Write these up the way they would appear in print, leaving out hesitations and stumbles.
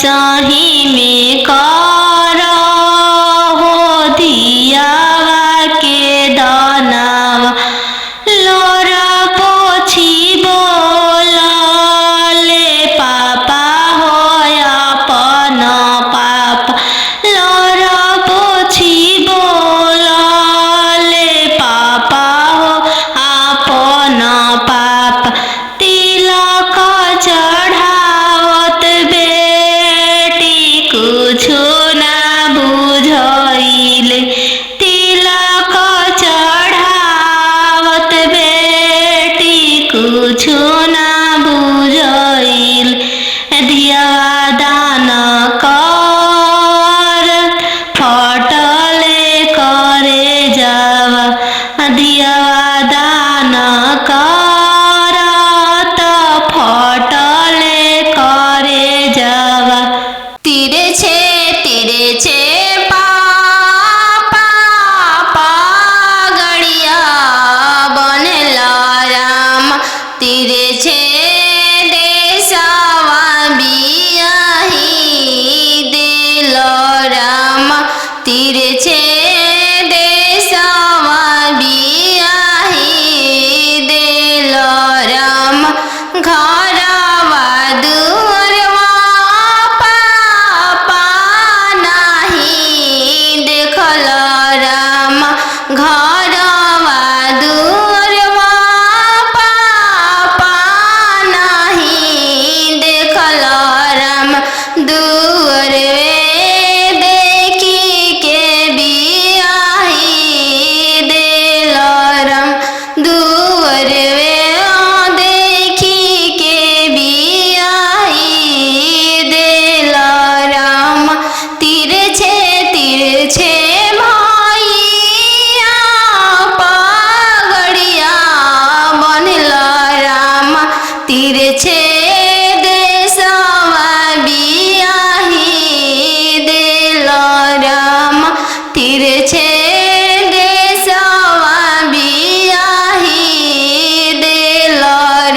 सही में कर हो दियावा के दानावा लोरा पोछी बोलले पापा हो अपन पाप लोरा पोछी बोलले पापा हो अपन पाप तिलक चढ़ावत बेटी कुछु ना बुझइले तिलक चढ़ावत बेटी कुछु ना बुझइले दियावा दान कर फटले करे जावा दियावा दान कर त फटले करे जावा तीरे छे पापा गड़िया बनेला राम तीरे छे देशवा बियाही दिल राम तीरे छे देशवा बियाही दिल राम घरवा दुअरवा पापा नाही देखल राम घरवा दुअरवा पापा नाही देखल राम दुअरवे देखी के बियाही दिल राम दुअरवे देखी के बियाही दिल राम तीरे छे भैया पगड़िया बनल राम तीरे छे देशवा बियाही दिल राम तीरे छे देशवा बियाही दिल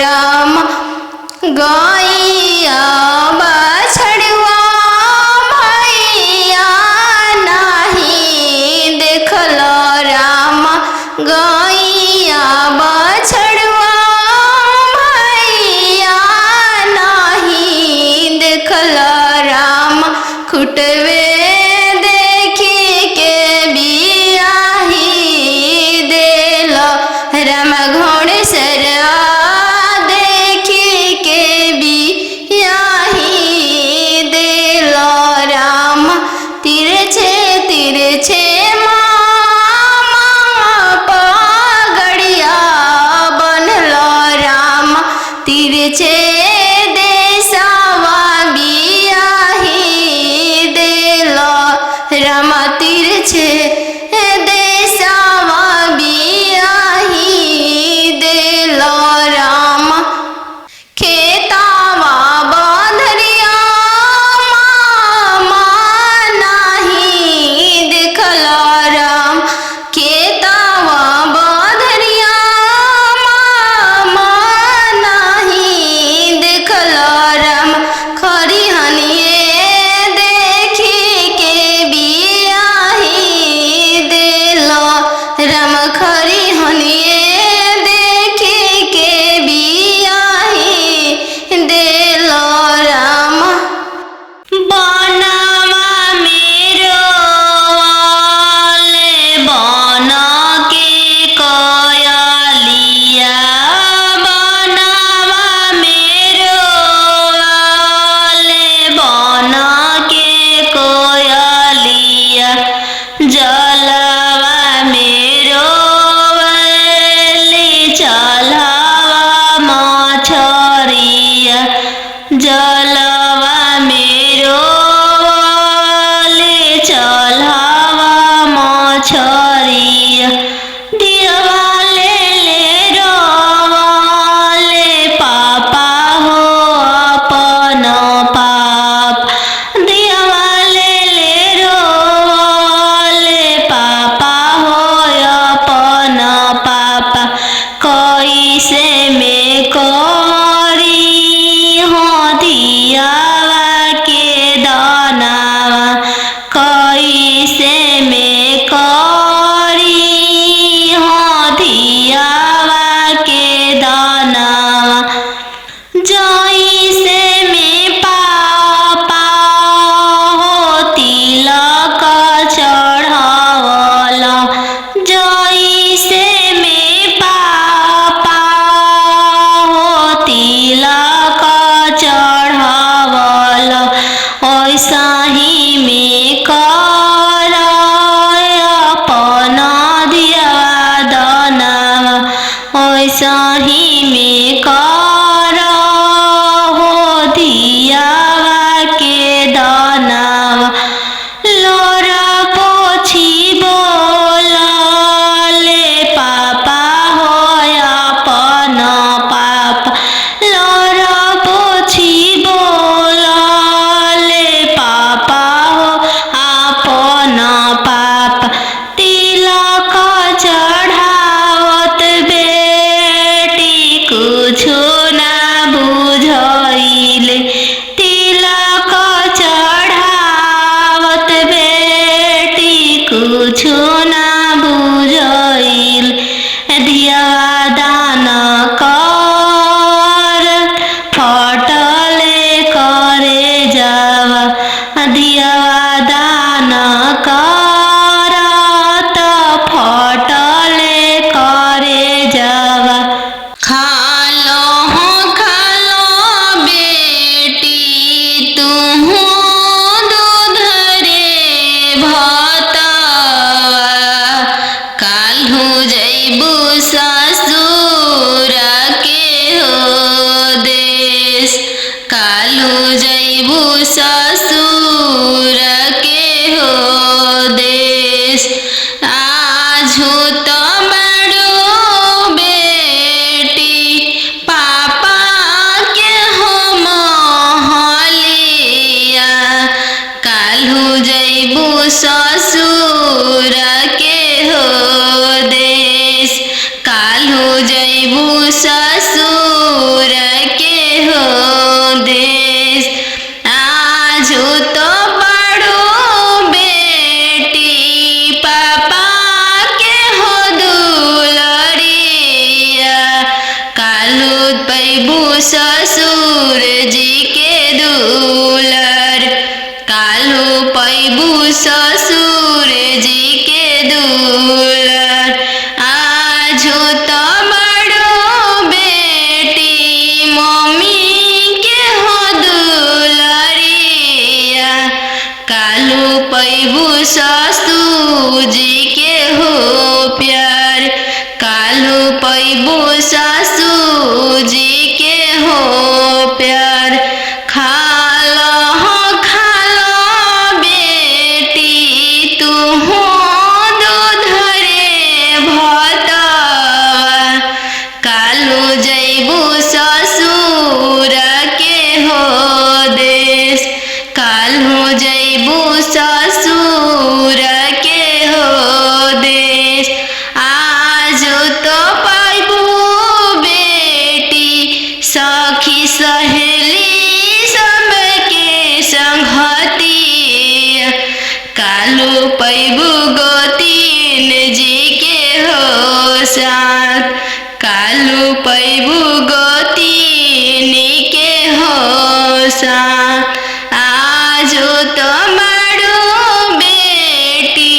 राम गैया बछड़ुआ भैया नाही देखल राम गैया बछड़ुआ भैया नाही देखल राम खुटवे देखी के बियाही दिल राम घोड़ेसर देखी के बियाही दिल राम तीरे छे मामा पैबू ससुर जी के हो प्यार। खालो बेटी तू हो दूध रे भतवा, कालू जैबू ससुर के हो देश, कालू जैबू ससुर के हो देश। आज तो पैबू बेटी सखी सहेली सबके संगतिया, कालू पैबू गोतीन जी के हो साथ, कालू पैबू गोतीन के हो साथ। आज तो बड़ू बेटी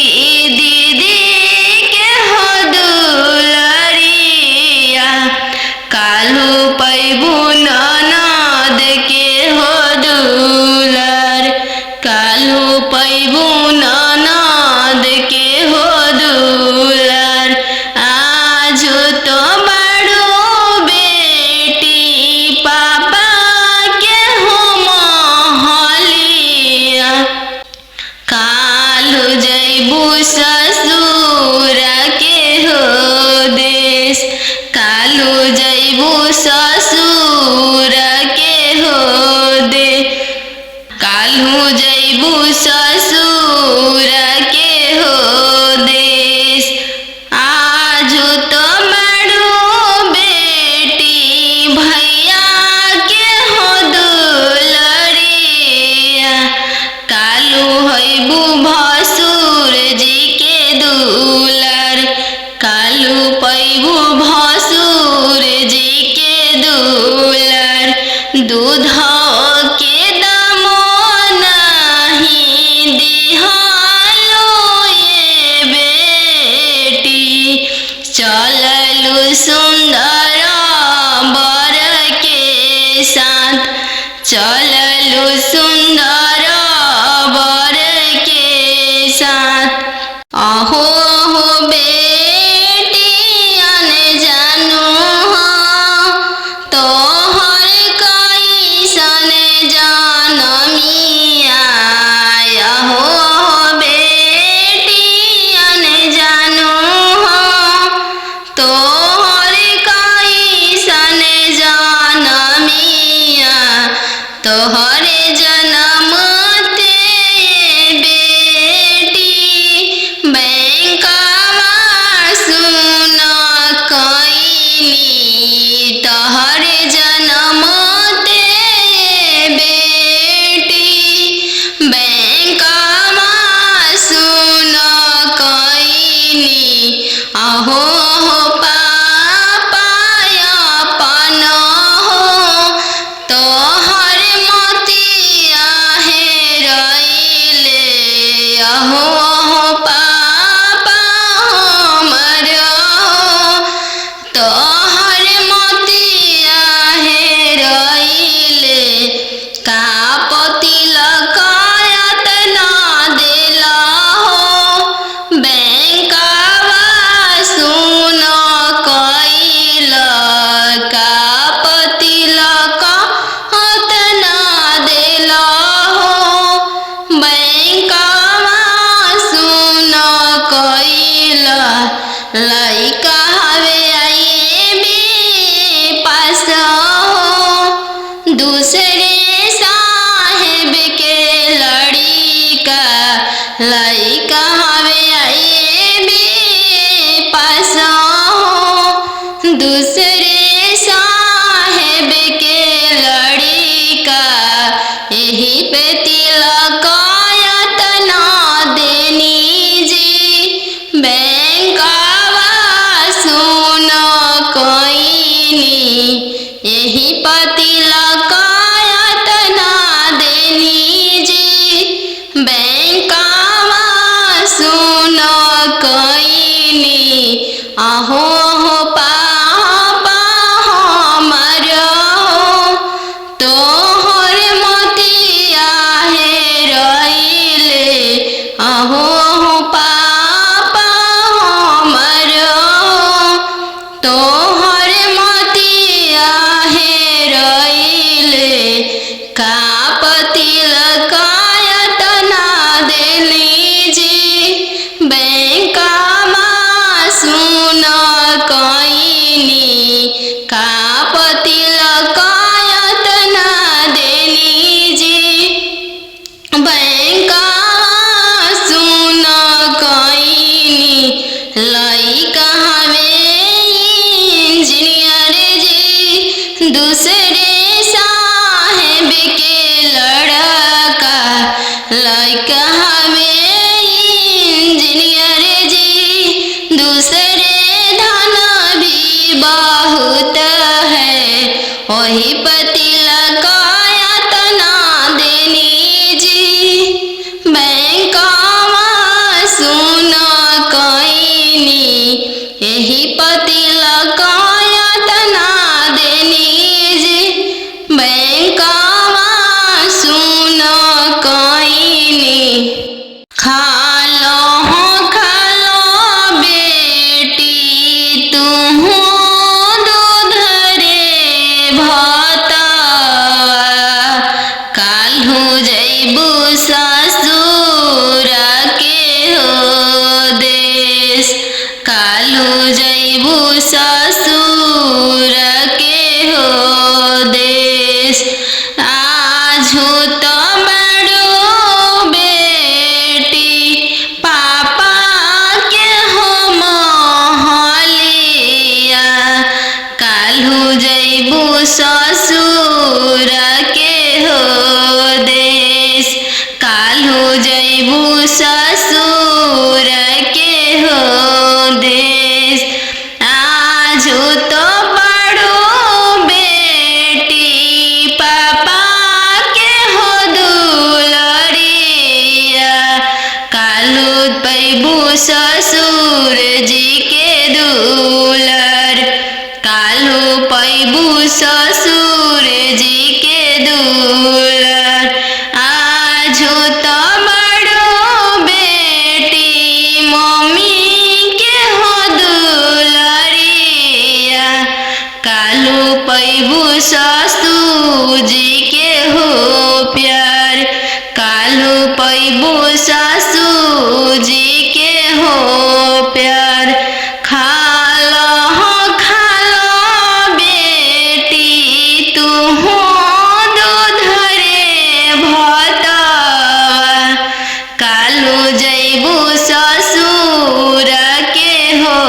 दीदी के हो दुलरिया, कालू पैबू ननद के हो दुलर, कालू पैबू ननद के हो दुलर। आज तो बड़ू बेटी पापा के हो महलिया, कालू जैबू ससुर के हो देश, कालू जैबू ससुर के हो दे, कालू जैबू ससुर के हो देश। आज तो बड़ू बेटी भैया के हो दुलरिया, कालू हैबू भसुर जी के दुलर, कालू पैबू भसुर जी के दुलर। दूध के दामो नहीं दिहालो ये बेटी, चललू सुंदर बर के साथ, चललू सुंदर बर के साथ। अहो हो बेटियन जानू हो तोहर कैसन जनमिया, अहो हो बेटियन जानू हो तोहर कैसन जनमिया, तोहरे जनम ते बेटी बैंकवा सुन कैनी, तोहरे जनम ते बेटी बैंकवा सुन कैनी। अहो हो पापा अपन हो तोहर मोतिया हेरैले, अहो हो पापा हमर हो तोहर मोतिया हेरैले। का पतिलक एतना देला हो बैंकवा सुन कैल, का पतिलक एतना देला हो बैंकवा सुन कैल। लइका हवे आईबी पास हो दूसरे साहेब के लड़िका, लइका हवे आईबी पास हो दूसरे साहेब के लड़िका। यही पे तिलक एतना देनी जी बैंकवा सुन कैनी, यही पतिलक एतना देनी जी बैंकवा सुन कैनी। अहो हो पापा हमर हो तोहर मोतिया हेरैले, अहो हो पापा हमर हो तोहर दूसरे साहेब के लड़का लड़का हमें इंजीनियर जी। दूसरे धन भी बहुत है, वही पति लगाया तना देनी जी। बैंकवा सुना कईनी, यही पति लगाया तना देनी जी। बैंकवा सुना कईनी। खालो बेटी तुहू दूध रे भातवा, काल्हू जैबू ससुर के हो देश। काल्हू जैबू ससुर के हो देश। आजू तो बड़ो बेटी पापा के हो मोहलिया, काल्हू जैबू ससुर के हो देश। काल्हू जैबू ससुर के हो देश। आजू तो बड़ो बेटी पापा के हो दुलरिया, काल्हू पैबू ससुर जी के दुलर। काल्हू पैबू ससुर जी के दुलर। आजू तो बड़ो बेटी मम्मी के हो दुलरिया, काल्हू पैबू ससुर जी के हो प्यार। काल्हू पैबू ससुर जी के हो प्यार। खालो बेटी तुहू दूध रे भातवा, काल्हू जैबू ससुर के हो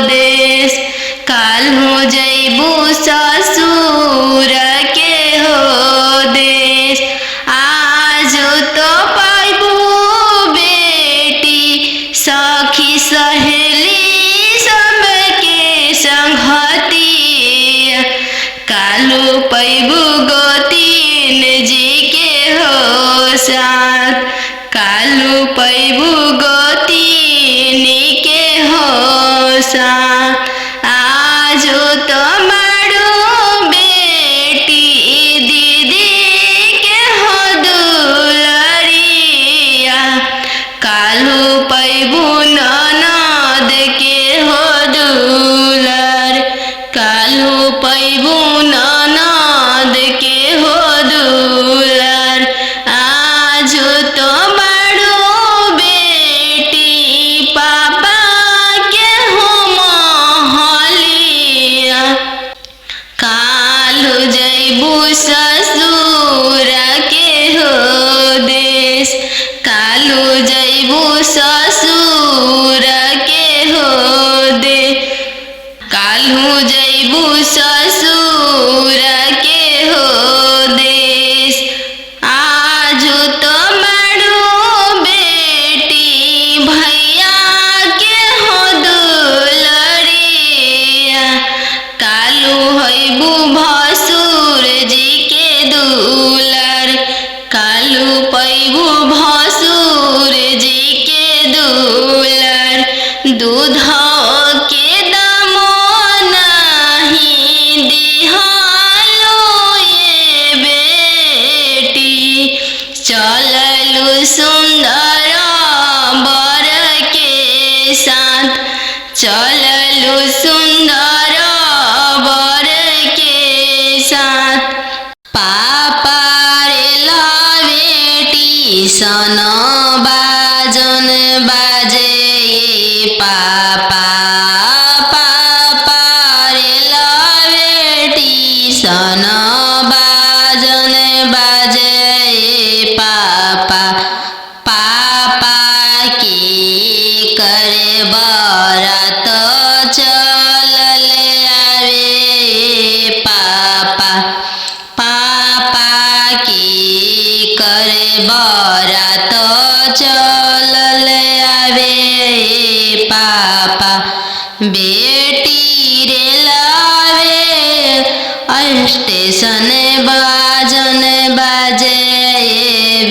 देश। काल्हू जैबू ससुर के हो देश। आजू तो पैबू बेटी सखी सहेली सबके संगतिया, काल्हू पैबू गोतीन जी के हो साथ। काल्हू पैबू गोतीन के हो साथ। आजू तो बड़ो बेटी दीदी के हो दुलरिया, काल्हू पैबू ननद के हो दुलर। काल्हू पैबू ननद के हो दुलर। आजू तो बड़ो बेटी पापा के हो मोहलिया, काल्हू जैबू ससुर के हो देश। काल्हू जैबू ससुर के हो देश। काल्हू जैबू ससुर के हो देश। आजू तो बड़ो बेटी भैया के हो दुलरिया, काल्हू हैबू भसुर जी के दुलर। काल्हू पैबू भसुर जी के दुलर। दूध के दामो नहीं दिहा बेटी रेलावे स्टेशन बाजन बाजे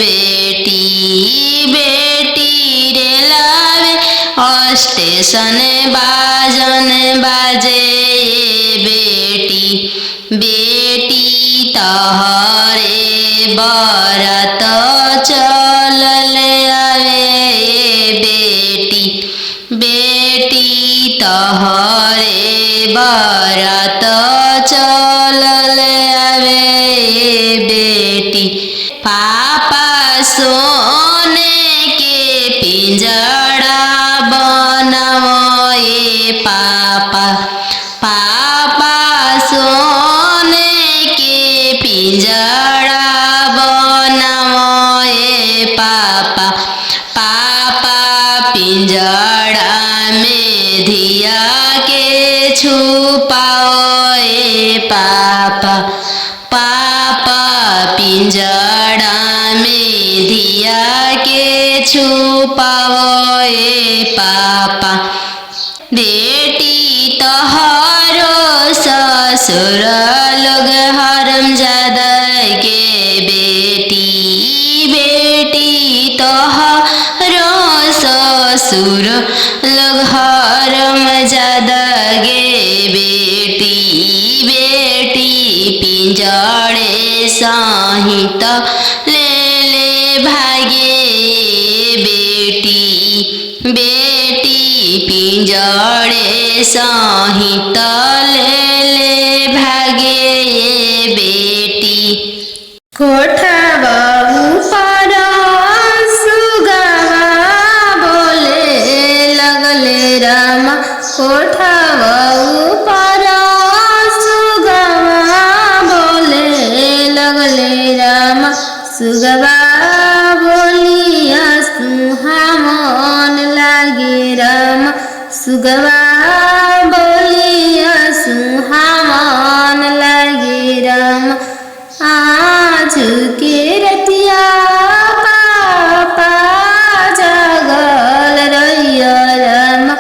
बेटी बेटी रेलावे स्टेशन बाजन बाजे बेटी बेटी तहरे बरत चलल आवे बेटी बेटी तहरे बरत चलल आवे बेटी पापा सोने के पिंजड़ा बनाओ पापा पापा सोने के पिंजड़ा बनाओ पापा पापा पिंजड़ा में धिया के छुपाओ पापा पापा पिंजड़ा में धिया के छुपाओ पापा बेटी तोहरो ससुर लोग हरमजादा के बेटी बेटी तोहरो ससुर लोग हरमजादा गे बेटी बेटी पिंजड़े सहित ले भागे बेटी बेटी पिंजड़े सहित ले भागे बेटी कोठवा ऊपर सुगवा बोले लगले राम कोठवा ऊपर सुगवा बोले लगले राम सुगवा बोलिया सुहावन लागे राम सुगवा बोलिया सुहावन लागे राम आज के रतिया पापा जागल रहिया राम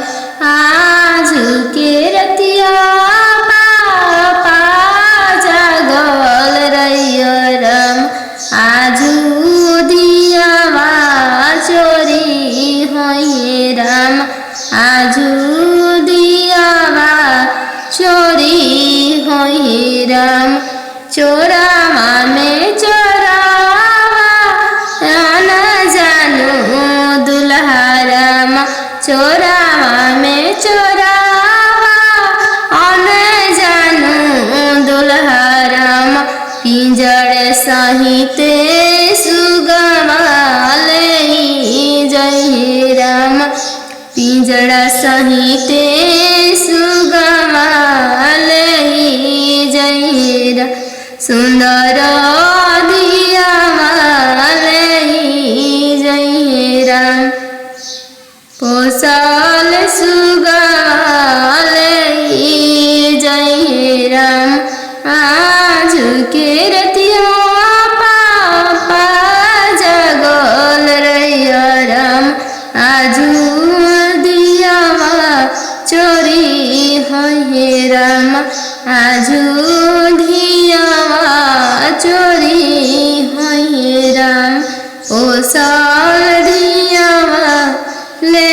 आज के रतिया पापा जागल रहिया राम आज दियावा चोरी होइए राम आज दियावा चोरी होइए राम चोरावा में चोरावा न जानू दुल्हा राम चोरावा में चोरावा न जानू दुल्हा राम पिंजड़ सहित सुगवा ले जय राम पिंजड़ा सहित सुगवा ले जय राम सुंदर दियावा ले जय राम पोसल सुगवा ले जय राम आज के रतिया पापा जगल रहिया राम आज दियावा चोरी होइए राम आज दियावा चोरी होइए राम ओ दियावा ले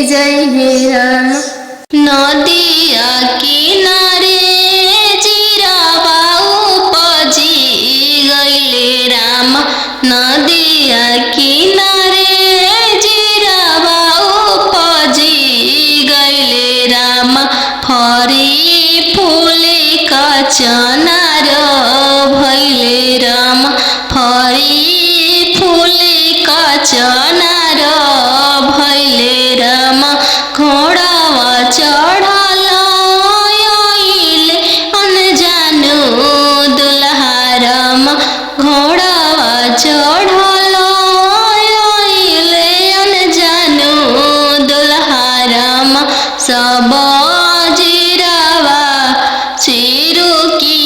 जय राम नदिया किनारे जीरावा उपजी गइले राम नदिया किनारे जीरावा उपजी गइले राम फरी फूले कचनार भइले राम फरी फूले कचनार भइले राम घोड़ावा चढ़ल आइले अनजानु दुल्हा राम घोड़ावा चढ़ल आइले अनजानु दुल्हा राम सब जीरावा चिरुकी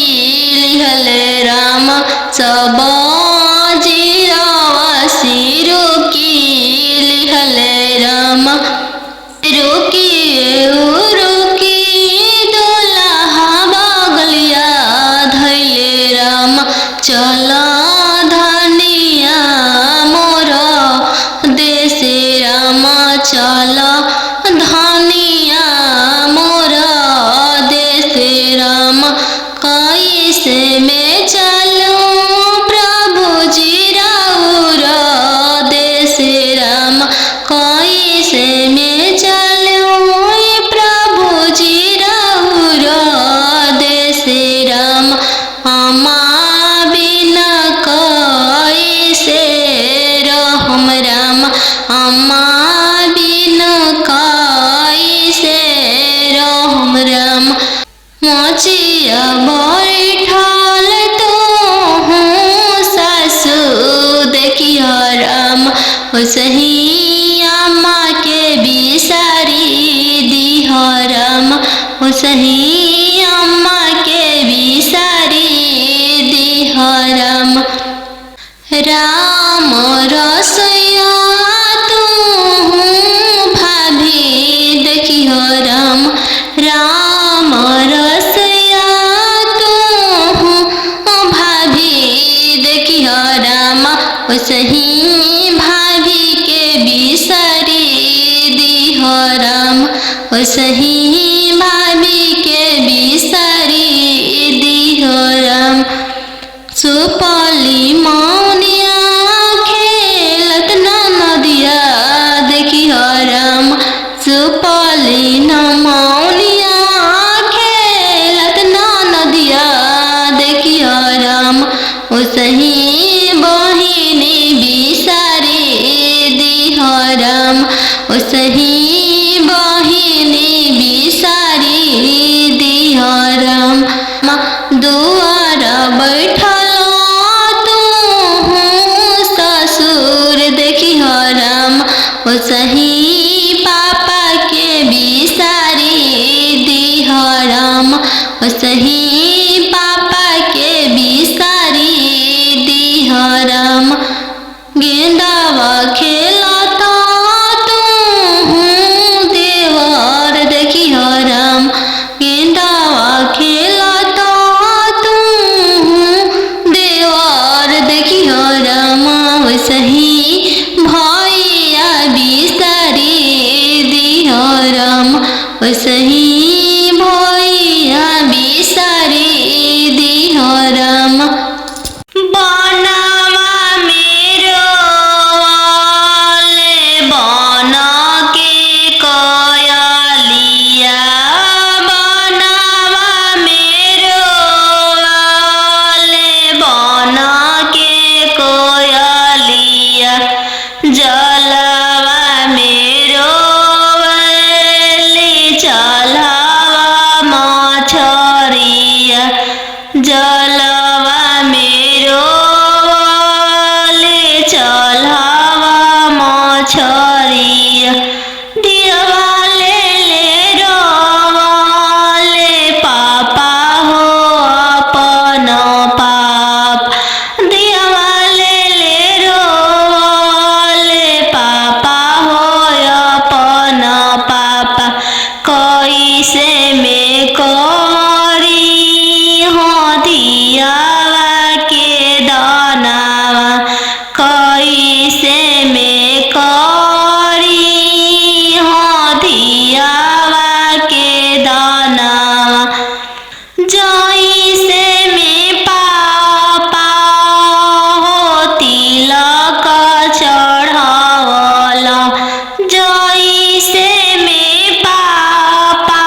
हम राम। मोचिया बैठल तो हूँ सासु देखिह राम, ओसही अम्मा के बिसारी दिह राम, ओसही अम्मा के बिसारी दिह राम। राम रसोइया तू भाभी देखिह राम, राम रसोइया तू भाभी देखिह राम, ओसही भाभी के बिसारी दिह राम, ओसही भाभी के बिसारी दिह राम। सुपली मौनिया खेलत नदिया देखिह राम, सुपली मौनिया खेलत नदिया देखिह राम, ओसही बहिनी बिसारी दिह राम, ओसही बहिनी बिसारी दिह राम। दुआर बैठल तू ससुर देखिह राम, ओसही पापा के बिसारी दिह राम, ओसही पापा के बिसारी दिह राम। गेंदावा खेलता तू देवर देखिह राम, गेंदावा खेलता तू देवर देखिह राम, ओसही भैया बिसारी दिह राम, ओसही भैया बिसारी दिह राम। बनवा मेरो वाले बन के कयलिया, बनवा मेरो वाले बन के कोयलिया, जलवा मेरो वाले चलवा मछरिया, जलवा मेरो वाले चलवा मछरिया। दिवाले ले रोवाले पापा हो अपन पाप, दिवाले ले रोवाले पापा हो अपन पापा। कैसे में करी हो दियावा के दानावा, कैसे में करी हो दियावा के दानावा। जैसे में पापा हो तिलक चढ़ावला, जैसे में पापा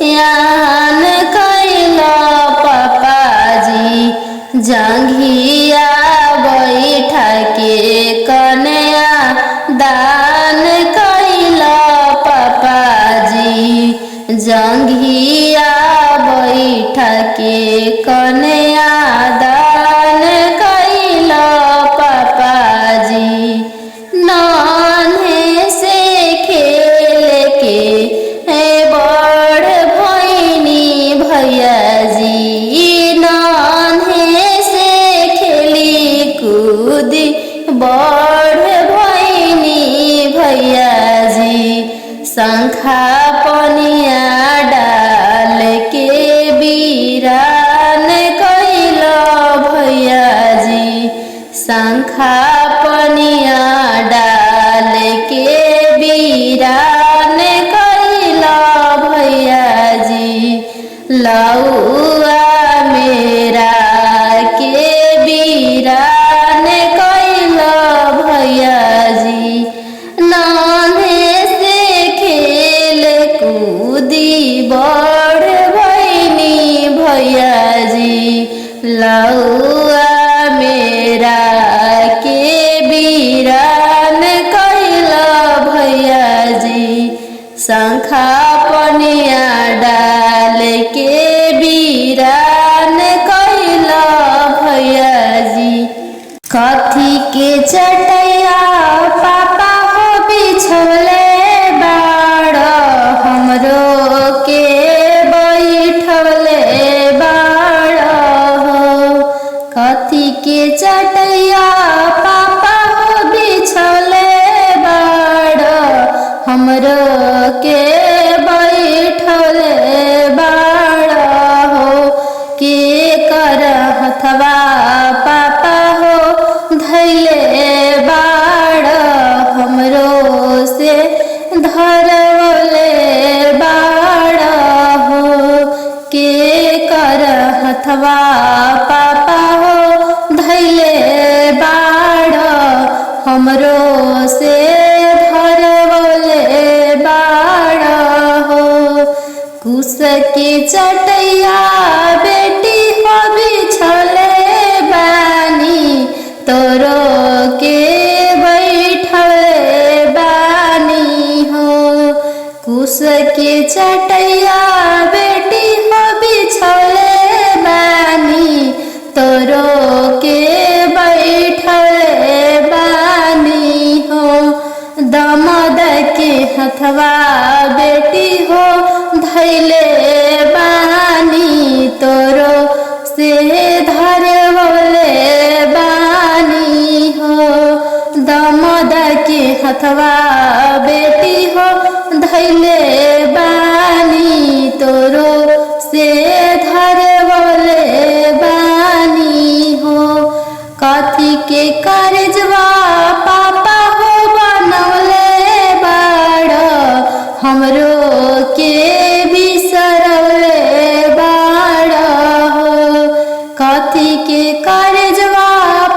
यान कैला पापाजी जंघिया बैठा के कन्या दान कैला पापाजी जंघिया बैठा के कन्या दान कैला पापाजी नान्हे से खेल के बड़ भैनी भैयाजी नान्हे से खेली कूदी बड़ भैनी भैयाजी शंखा पनिया डाल के बीरान कैला भैयाजी शंखा पनिया डाल के बीरान कैला भैयाजी लौआ मेरा के बीरान कैला भैयाजी नान्हे से खेल कूदी बड़ भैनी भैयाजी लौआ मेरा के बीरान कैला भैयाजी शंखा पनिया डाल के बीरान कैला भैयाजी कथी के चटैया पापा हो बिछौले बाड़ हमरो के बैठौले बाड़ हो कथी के चटैया पापा हो बिछौले बाड़ हमरो के बैठौले बाड़ हो के कर हथवा पापा हो धैले बाड़ हमरो से धरवले बाड़ हो के कर हथवा पापा हो धैले बाड़ हमरो से धरवले बाड़ हो कुश के चटैया बेटी हो बिछले बानी तोरो के बैठले बानी हो कुश के चटैया बेटी हो बिछले बानी तोरो के बैठले बानी हो दमद के हथवा बेटी हो धैले बानी तोरो से धरवले बानी हो दमद के हथवा बेटी हो धैले बानी तोरो से धरवले बानी हो कथी के करजवा पापा हो बनवले बाड़ हमरो के बिसरवले बाड़ हो कथी के करजवा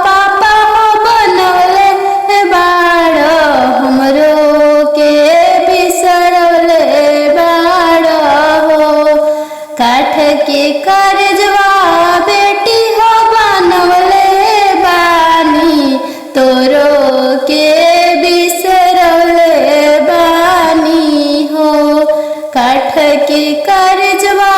पापा हो बनवले बाड़ हमरो के बिसरवले बाड़ हो काठ के करजवा बेटी हो बनवले बानी तोरो के बिसरवले बानी हो काठ के करजवा